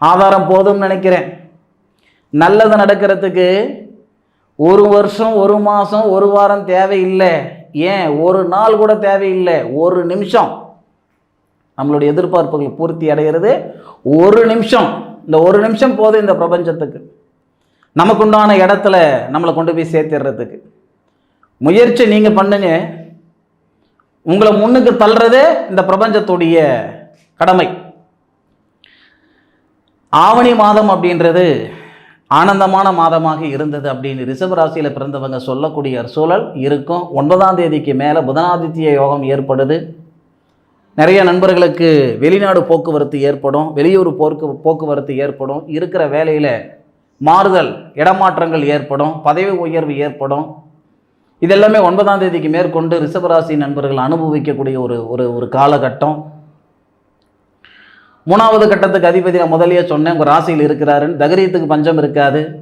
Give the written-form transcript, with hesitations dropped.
ஆதாரம் போதும்னு நினைக்கிறேன். நல்லது நடக்கிறதுக்கு ஒரு வருஷம், ஒரு மாதம், ஒரு வாரம் தேவையில்லை. ஏன் ஒரு நாள் கூட தேவையில்லை. ஒரு நிமிஷம் நம்மளுடைய எதிர்பார்ப்புகள் பூர்த்தி அடைகிறது. ஒரு நிமிஷம். இந்த ஒரு நிமிஷம் போதும் இந்த பிரபஞ்சத்துக்கு நமக்குண்டான இடத்துல நம்மளை கொண்டு போய் சேர்த்துறதுக்கு. முயற்சி நீங்கள் பண்ணுங்க. உங்களை முன்னுக்கு தள்ளுறதே இந்த பிரபஞ்சத்துடைய கடமை. ஆவணி மாதம் அப்படின்றது ஆனந்தமான மாதமாக இருந்தது அப்படின்னு ரிஷப ராசியில் பிறந்தவங்க சொல்லக்கூடிய சூழல் இருக்கும். 9ஆம் தேதிக்கு மேலே புதனாதித்ய யோகம் ஏற்படுது. நிறைய நண்பர்களுக்கு வெளிநாடு போக்குவரத்து ஏற்படும், வெளியூர் போக்குவரத்து ஏற்படும். இருக்கிற வேலையில் மாறுதல், இடமாற்றங்கள் ஏற்படும், பதவி உயர்வு ஏற்படும். இதெல்லாமே 9ஆம் தேதிக்கு மேற்கொண்டு ரிஷபராசி நண்பர்கள் அனுபவிக்கக்கூடிய ஒரு காலகட்டம். 3வது கட்டத்துக்கு அதிபதி நான் முதலியே சொன்னேன், உங்கள் ராசியில் இருக்கிறாருன்னு. தகரியத்துக்கு பஞ்சம் இருக்காது.